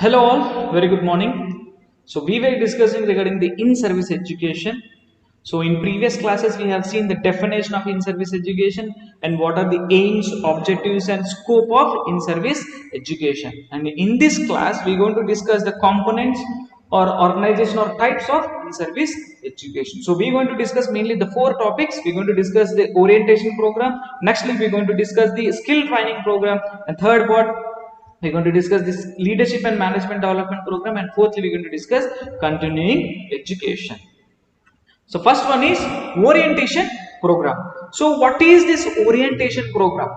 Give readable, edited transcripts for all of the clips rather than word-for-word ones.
Hello all, very good morning. So we were discussing regarding the in-service education. So in previous classes we have seen the definition of in-service education and what are the aims, objectives and scope of in-service education. And in this class we are going to discuss the components or organization or types of in-service education. So we are going to discuss mainly the four topics. We are going to discuss the orientation program. Nextly we are going to discuss the skill training program, and third part we're going to discuss this leadership and management development program, and fourthly we're going to discuss continuing education. So first one is orientation program. So what is this orientation program?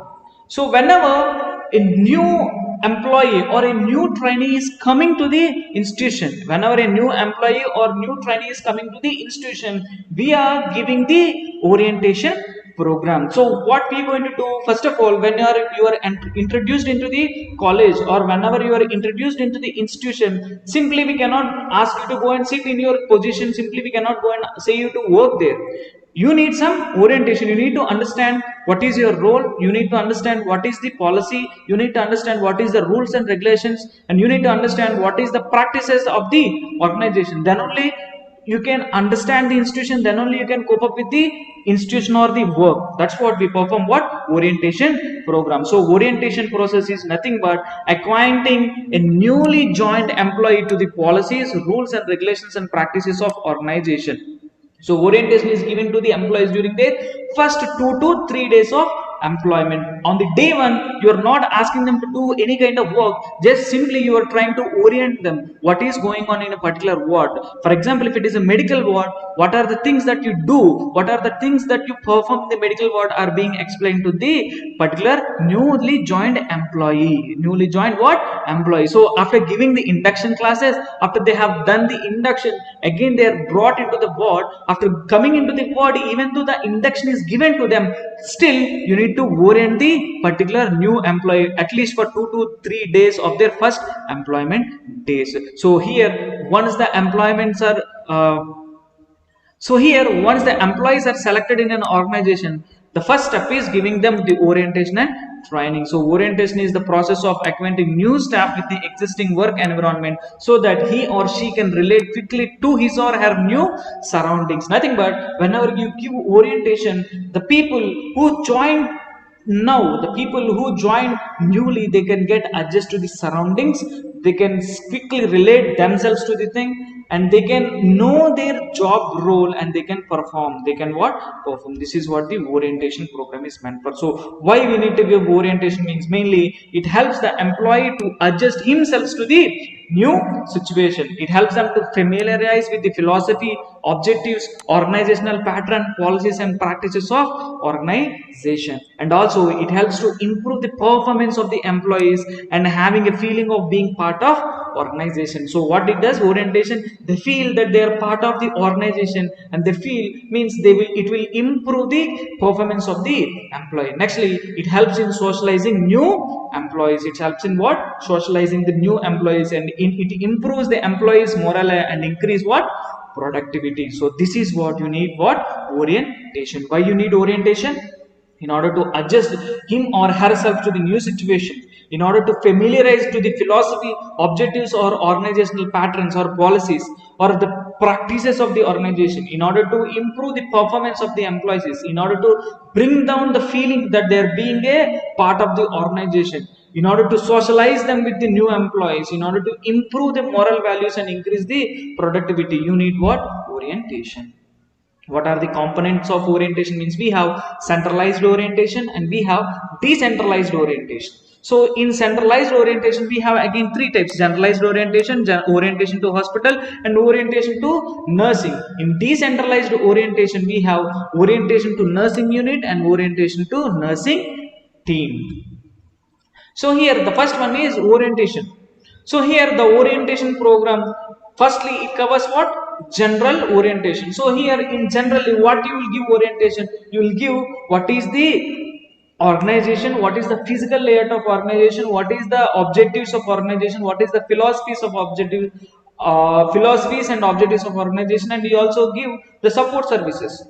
So whenever a new employee or a new trainee is coming to the institution, whenever a new employee or new trainee is coming to the institution, we are giving the orientation program. So what we are going to do, first of all, when you are introduced into the college or whenever you are introduced into the institution, simply we cannot ask you to go and sit in your position, simply we cannot go and say you to work there. You need some orientation. You need to understand what is your role, you need to understand what is the policy, you need to understand what is the rules and regulations, and you need to understand what is the practices of the organization. Then only you can understand the institution, then only you can cope up with the institution or the work. That's what we perform, what orientation program. So orientation process is nothing but acquainting a newly joined employee to the policies, rules and regulations and practices of organization. So orientation is given to the employees during their first 2 to 3 days of employment. On the day one, you are not asking them to do any kind of work, just simply you are trying to orient them what is going on in a particular ward. For example, if it is a medical ward, what are the things that you do, what are the things that you perform in the medical ward are being explained to the particular newly joined employee. Newly joined what? Employee. So after giving the induction classes, after they have done the induction, again they are brought into the ward. After coming into the ward, even though the induction is given to them, still you need to orient the particular new employee at least for 2 to 3 days of their first employment days. So here once the employments are once the employees are selected in an organization, the first step is giving them the orientation and training. So orientation is the process of acquainting new staff with the existing work environment so that he or she can relate quickly to his or her new surroundings. Nothing but whenever you give orientation, the people who join now, the people who join newly, they can get adjust to the surroundings, they can quickly relate themselves to the thing, and they can know their job role and they can perform. They can what? Perform. This is what the orientation program is meant for. So why we need to give orientation means mainly it helps the employee to adjust himself to the new situation. It helps them to familiarize with the philosophy, objectives, organizational pattern, policies and practices of organization. And also it helps to improve the performance of the employees and having a feeling of being part of organization. So what it does, orientation, they feel that they are part of the organization, and they feel means it will improve the performance of the employee. Nextly, it helps in socializing new employees. It helps in what? Socializing the new employees, and it improves the employees morale and increase what? Productivity. So this is what you need, what? Orientation. Why you need orientation? In order to adjust him or herself to the new situation, in order to familiarize to the philosophy, objectives or organizational patterns or policies or the practices of the organization, in order to improve the performance of the employees, in order to bring down the feeling that they are being a part of the organization, in order to socialize them with the new employees, in order to improve the moral values and increase the productivity, you need what? Orientation. What are the components of orientation? Means we have centralized orientation and we have decentralized orientation. So in centralized orientation we have again three types: generalized orientation, orientation to hospital, and orientation to nursing. In decentralized orientation we have orientation to nursing unit and orientation to nursing team. So here the first one is orientation. So here the orientation program, firstly it covers what? General orientation. So here in generally what you will give orientation, you will give what is the organization, what is the physical layout of organization, what is the objectives of organization, what is the philosophies of philosophies and objectives of organization, and we also give the support services.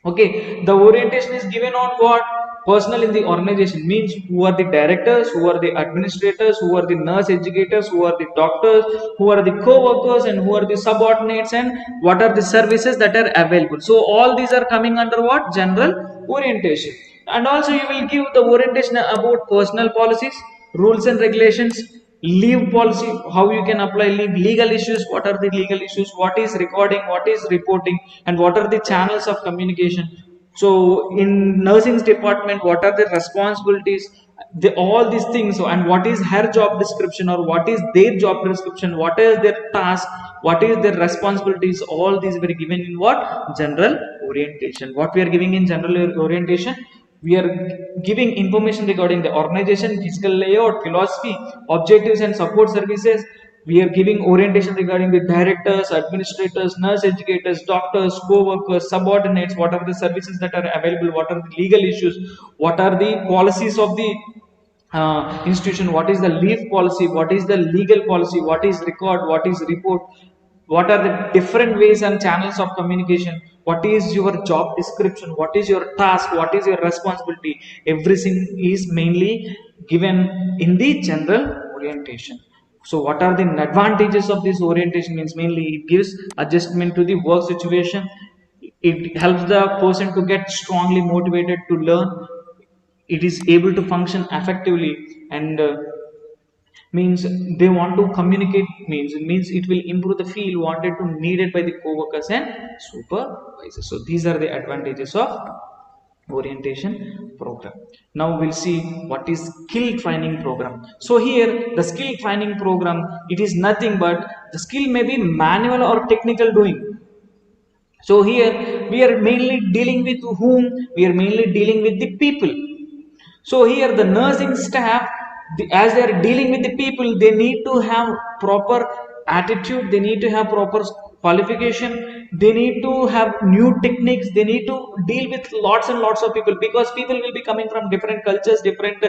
Okay, the orientation is given on what? Personnel in the organization means who are the directors, who are the administrators, who are the nurse educators, who are the doctors, who are the co-workers, and who are the subordinates, and what are the services that are available. So all these are coming under what? General orientation. And also you will give the orientation about personal policies, rules and regulations, leave policy, how you can apply leave, legal issues, what are the legal issues, what is recording, what is reporting, and what are the channels of communication. So in nursing department, what are the responsibilities, all these things. So, and what is her job description, or what is their job description, what is their task, what is their responsibilities, all these were given in what? General orientation. What we are giving in general orientation? We are giving information regarding the organization, physical layout, philosophy, objectives and support services. We are giving orientation regarding the directors, administrators, nurse educators, doctors, co-workers, subordinates, what are the services that are available, what are the legal issues, what are the policies of the institution, what is the leave policy, what is the legal policy, what is record, what is report, what are the different ways and channels of communication, what is your job description, what is your task, what is your responsibility. Everything is mainly given in the general orientation. So what are the advantages of this orientation? Means mainly it gives adjustment to the work situation, it helps the person to get strongly motivated to learn, it is able to function effectively, and means they want to communicate, means it will improve the feel wanted to needed by the co-workers and supervisors. So these are the advantages of orientation program. Now we'll see what is skill training program. So here the skill training program, it is nothing but the skill may be manual or technical doing. So here we are mainly dealing with whom? We are mainly dealing with the people. So here the nursing staff, as they are dealing with the people, they need to have proper attitude, they need to have proper qualification, they need to have new techniques, they need to deal with lots and lots of people, because people will be coming from different cultures, different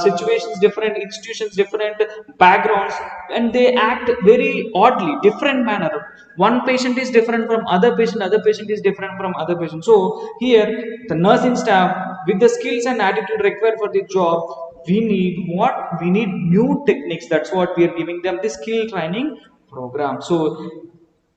situations, different institutions, different backgrounds, and they act very oddly, different manner. One patient is different from other patient is different from other patient. So here the nursing staff, with the skills and attitude required for the job, we need what? We need new techniques. That's what we are giving them, the skill training program. So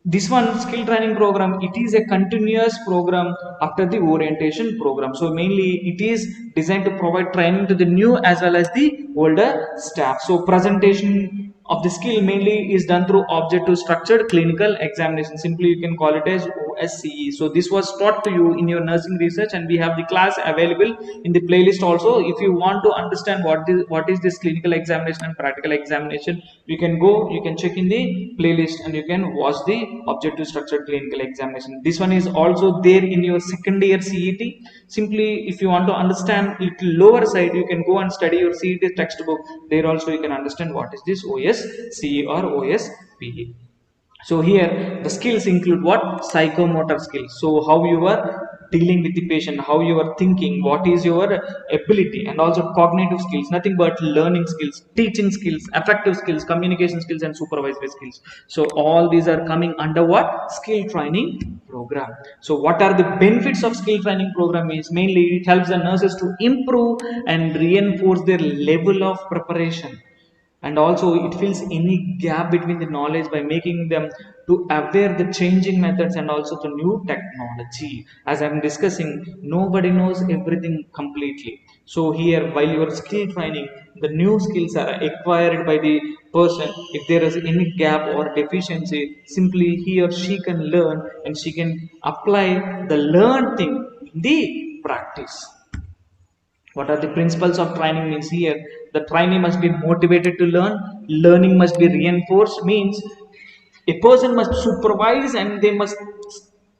this one skill training program, it is a continuous program after the orientation program. So mainly it is designed to provide training to the new as well as the older staff. So presentation of the skill mainly is done through objective structured clinical examination, simply you can call it as OSCE. So this was taught to you in your nursing research, and we have the class available in the playlist also. If you want to understand what is this clinical examination and practical examination, you can go, you can check in the playlist and you can watch the objective structured clinical examination. This one is also there in your second year CET. Simply if you want to understand little lower side, you can go and study your CET textbook. There also you can understand what is this OSCE or OSPE. So here the skills include what? Psychomotor skills. So how you are dealing with the patient, how you are thinking, what is your ability, and also cognitive skills, nothing but learning skills, teaching skills, affective skills, communication skills, and supervisory skills. So all these are coming under what? Skill training program. So what are the benefits of skill training program? Is mainly it helps the nurses to improve and reinforce their level of preparation, and also it fills any gap between the knowledge by making them to aware the changing methods and also the new technology. As I'm discussing, nobody knows everything completely. So here while you are skill training, the new skills are acquired by the person. If there is any gap or deficiency, simply he or she can learn and she can apply the learned thing in the practice. What are the principles of training? Means here the trainee must be motivated to learn, learning must be reinforced, means a person must supervise and they must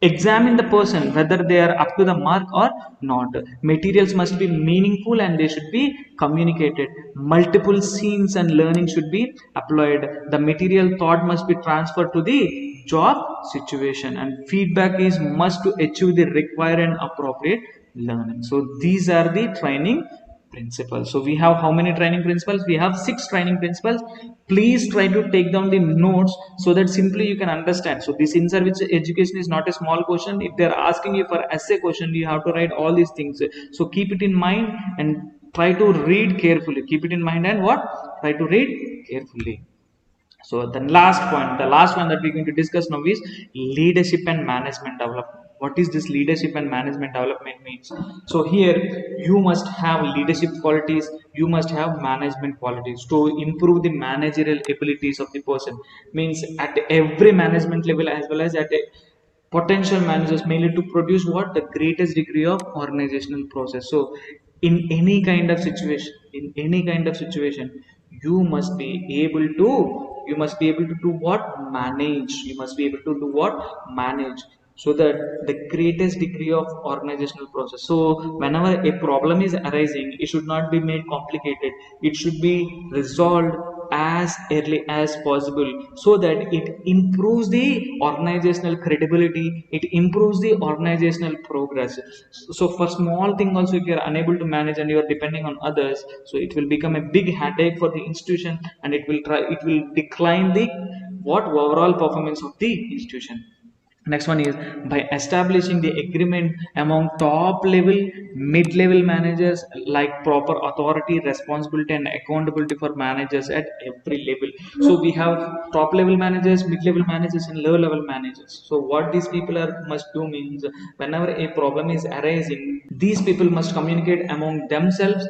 examine the person whether they are up to the mark or not. Materials must be meaningful and they should be communicated. Multiple scenes and learning should be applied. The material thought must be transferred to the job situation, and feedback is must to achieve the required and appropriate learning. So these are the training principles. So we have how many training principles? We have 6 training principles. Please try to take down the notes so that simply you can understand. So this in-service education is not a small question. If they are asking you for essay question, you have to write all these things. So keep it in mind and try to read carefully. Keep it in mind and what? Try to read carefully. So the last one that we're going to discuss now is leadership and management development. What is this leadership and management development means? So here you must have leadership qualities, you must have management qualities to improve the managerial abilities of the person. Means at every management level as well as at a potential managers, mainly to produce what? The greatest degree of organizational process. So in any kind of situation, you must be able to do what? Manage. You must be able to do what? Manage, so that the greatest degree of organizational process. So whenever a problem is arising, it should not be made complicated. It should be resolved as early as possible, so that it improves the organizational credibility, it improves the organizational progress. So for small thing also, if you are unable to manage and you are depending on others, so it will become a big headache for the institution, and it will decline the what? Overall performance of the institution. Next one is by establishing the agreement among top level, mid level managers, like proper authority, responsibility and accountability for managers at every level. So we have top level managers, mid level managers and low level managers. So what these people are must do means, whenever a problem is arising, these people must communicate among themselves.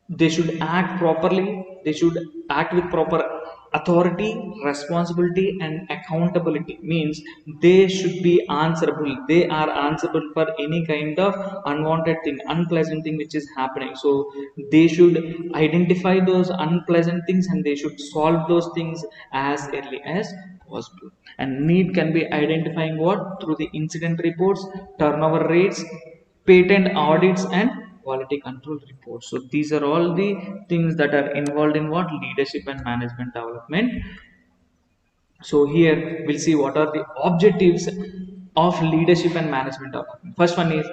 They should act properly, they should act with proper authority, responsibility and accountability. Means they should be answerable, they are answerable for any kind of unwanted thing, unpleasant thing which is happening. So they should identify those unpleasant things and they should solve those things as early as possible. And need can be identifying what? Through the incident reports, turnover rates, patent audits and quality control reports. So these are all the things that are involved in what? Leadership and management development. So here we'll see what are the objectives of leadership and management development. First one is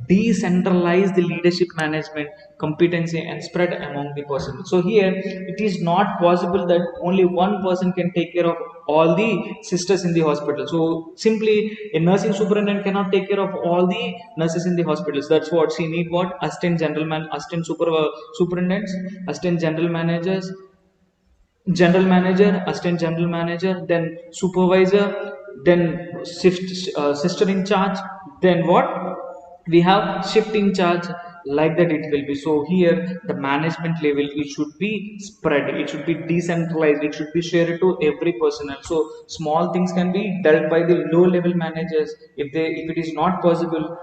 decentralize the leadership management competency and spread among the person. So here it is not possible that only one person can take care of all the sisters in the hospital. So simply a nursing superintendent cannot take care of all the nurses in the hospitals. That's what she need. What? Assistant general man, assistant superintendents, assistant general managers, general manager, assistant general manager, then supervisor, then sister in charge, then what? We have shift in charge. Like that it will be. So here the management level, it should be spread, it should be decentralized, it should be shared to every personnel. So small things can be dealt by the low level managers. If it is not possible,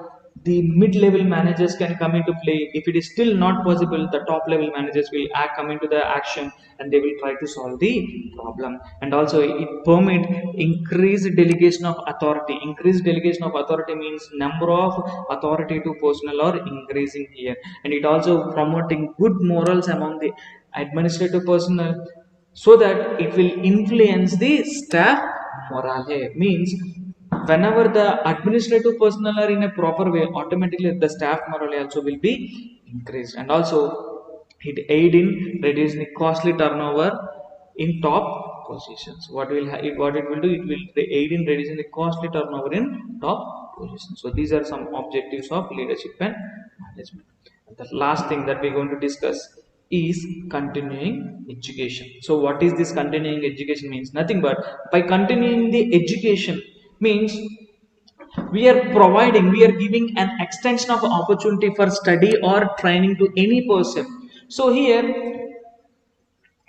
the mid-level managers can come into play. If it is still not possible, the top level managers will come into the action and they will try to solve the problem. And also it permit increased delegation of authority. Increased delegation of authority means number of authoritative personnel are increasing here. And it also promoting good morals among the administrative personnel, so that it will influence the staff morale. Means whenever the administrative personnel are in a proper way, automatically the staff morale also will be increased. And also it aid in reducing the costly turnover in top positions. What it will do, it will aid in reducing the costly turnover in top positions. So these are some objectives of leadership and management. The last thing that we're going to discuss is continuing education. So what is this continuing education? Means nothing but by continuing the education, means we are giving an extension of opportunity for study or training to any person. So here,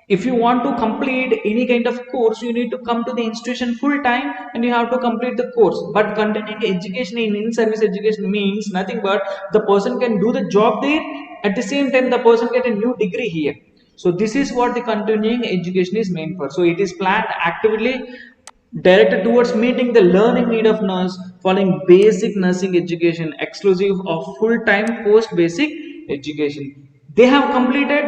if you want to complete any kind of course, you need to come to the institution full time and you have to complete the course. But continuing education in service education means nothing but the person can do the job there, at the same time the person get a new degree here. So this is what the continuing education is meant for. So it is planned actively directed towards meeting the learning need of nurse following basic nursing education, exclusive of full-time post-basic education. They have completed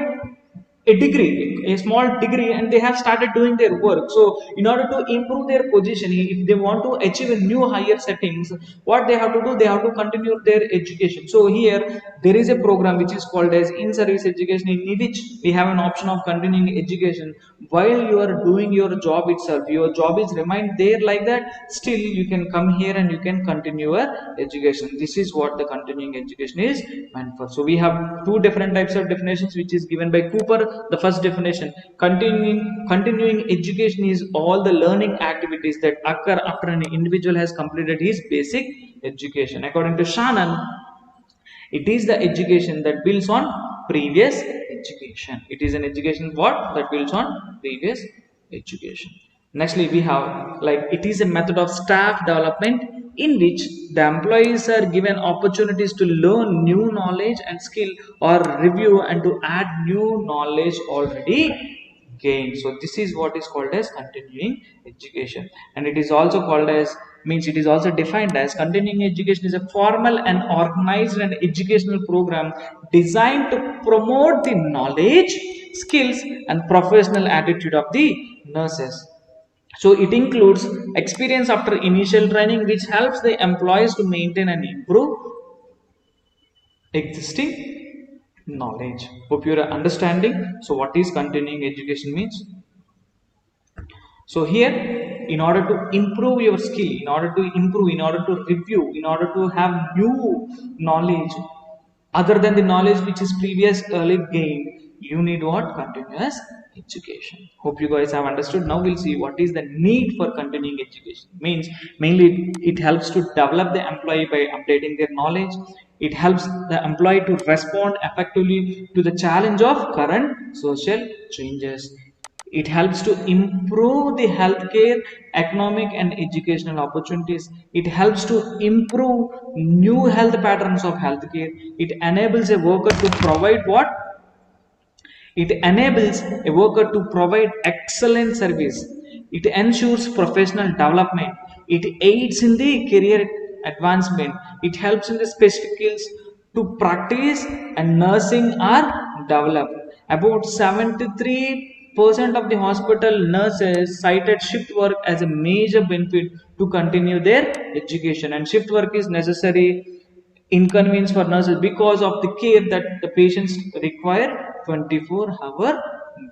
a degree, a small degree, and they have started doing their work. So in order to improve their position, if they want to achieve a new higher settings, what they have to do, they have to continue their education. So here there is a program which is called as in-service education, in which we have an option of continuing education while you are doing your job itself. Your job is remained there like that, still you can come here and you can continue your education. This is what the continuing education is meant for. So we have two different types of definitions which is given by Cooper. The first definition: continuing education is all the learning activities that occur after an individual has completed his basic education. According to Shannon, it is the education that builds on previous education. It is an education what that builds on previous education. Nextly, we have like it is a method of staff development in which the employees are given opportunities to learn new knowledge and skill, or review and to add new knowledge already gained. So this is what is called as continuing education, and it is also called as, means it is also defined as, continuing education is a formal and organized and educational program designed to promote the knowledge, skills and professional attitude of the nurses. So it includes experience after initial training, which helps the employees to maintain and improve existing knowledge. Hope you are understanding. So what is continuing education means? So here, in order to improve your skill, in order to improve, in order to review, in order to have new knowledge other than the knowledge which is previously gained, you need what? Continuous education. Hope you guys have understood. Now we'll see what is the need for continuing education. Means mainly it helps to develop the employee by updating their knowledge. It helps the employee to respond effectively to the challenge of current social changes. It helps to improve the healthcare, economic and educational opportunities. It helps to improve new health patterns of healthcare. It enables a worker to provide what? It enables a worker to provide excellent service. It ensures professional development. It aids in the career advancement. It helps in the specific skills to practice and nursing are developed. About 73% of the hospital nurses cited shift work as a major benefit to continue their education, and shift work is necessary inconvenience for nurses because of the care that the patients require 24-hour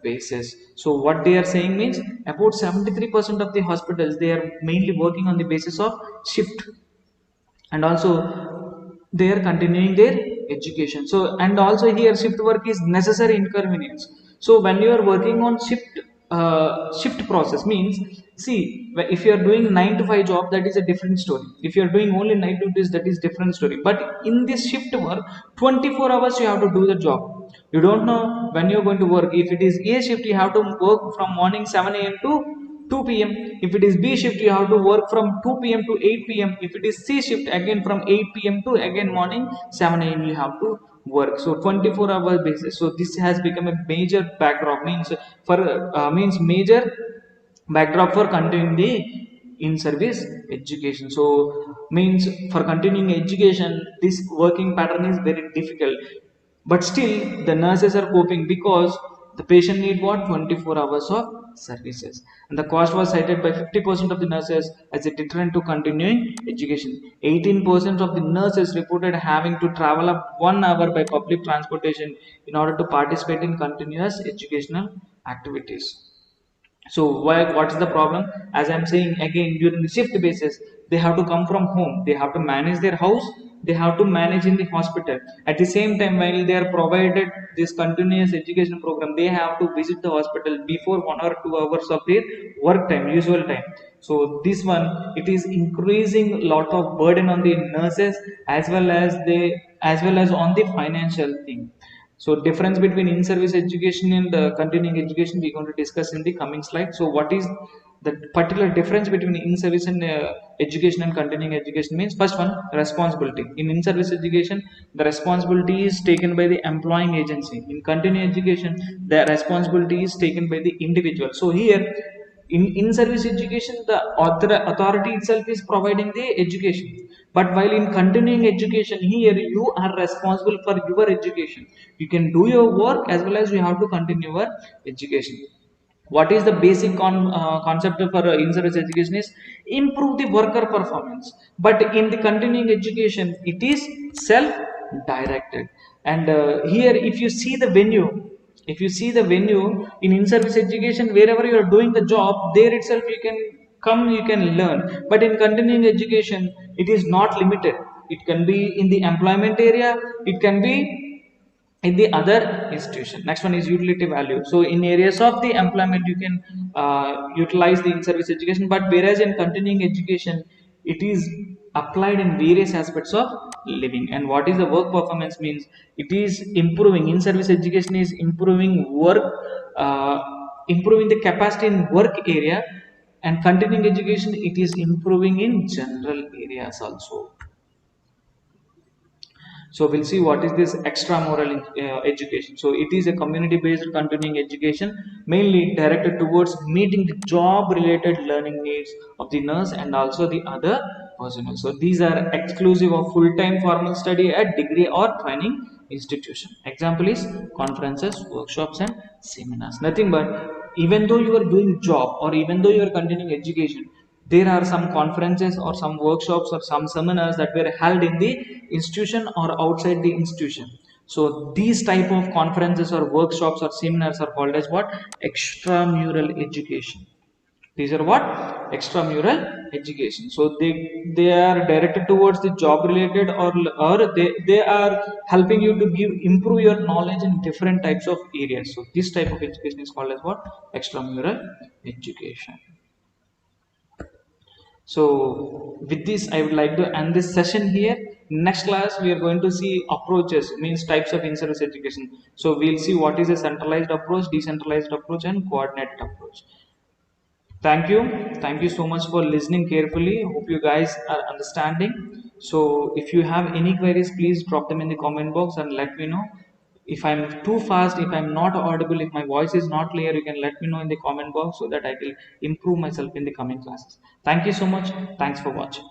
basis. So what they are saying means about 73% of the hospitals, they are mainly working on the basis of shift, and also they are continuing their education. So and also here shift work is necessary inconvenience. So when you are working on shift process means, see, if you are doing 9 to 5 job, that is a different story. If you are doing only night duties, that is different story. But in this shift work, 24 hours you have to do the job. You don't know when you're going to work. If it is A shift, you have to work from morning 7 a.m. to 2 p.m. If it is B shift, you have to work from 2 p.m. to 8 p.m. If it is C shift, again from 8 p.m. to again morning 7 a.m. you have to work. So 24 hour basis. So this has become a major backdrop, means for means major backdrop for continuing the in-service education. So means for continuing education, this working pattern is very difficult, but still the nurses are coping because the patient need what? 24 hours of services, and the cost was cited by 50% of the nurses as a deterrent to continuing education. 18% of the nurses reported having to travel up 1 hour by public transportation in order to participate in continuous educational activities. So what's the problem? As I'm saying again, during the shift basis, they have to come from home, they have to manage their house, they have to manage in the hospital. At the same time, while they are provided this continuous education program, they have to visit the hospital before 1 or 2 hours of their work time, usual time. So this one, it is increasing a lot of burden on the nurses, as well as on the financial thing. So difference between in-service education and continuing education, we're going to discuss in the coming slide. So what is the particular difference between in-service and education and continuing education means? First one, responsibility. In in-service education, the responsibility is taken by the employing agency. In continuing education, the responsibility is taken by the individual. So here, in-service education, the authority itself is providing the education, but while in continuing education, here you are responsible for your education. You can do your work as well as you have to continue your education. What is the basic concept for in-service education is improve the worker performance, but in the continuing education, it is self directed. And here, if you see the venue in in-service education, wherever you are doing the job, there itself you can come, you can learn. But in continuing education, it is not limited. It can be in the employment area, it can be in the other institution. Next one is utility value. So in areas of the employment you can utilize the in-service education, but whereas in continuing education it is applied in various aspects of living. And what is the work performance means, it is improving, in-service education is improving work, uh, improving the capacity in work area, and continuing education it is improving in general areas also. So we'll see what is this extramural education. So it is a community-based continuing education, mainly directed towards meeting the job-related learning needs of the nurse and also the other personnel. So these are exclusive of full-time formal study at degree or training institution. Example is conferences, workshops, and seminars. Nothing but, even though you are doing job or even though you are continuing education, there are some conferences or some workshops or some seminars that were held in the institution or outside the institution. So these type of conferences or workshops or seminars are called as what? Extramural education. These are what? Extramural education. So they are directed towards the job related, or they are helping you to improve your knowledge in different types of areas. So this type of education is called as what? Extramural education. So with this, I would like to end this session here. Next class, we are going to see approaches, means types of in-service education. So we'll see what is a centralized approach, decentralized approach, and coordinated approach. Thank you. Thank you so much for listening carefully. Hope you guys are understanding. So if you have any queries, please drop them in the comment box and let me know. If I'm too fast, if I'm not audible, if my voice is not clear, you can let me know in the comment box so that I will improve myself in the coming classes. Thank you so much. Thanks for watching.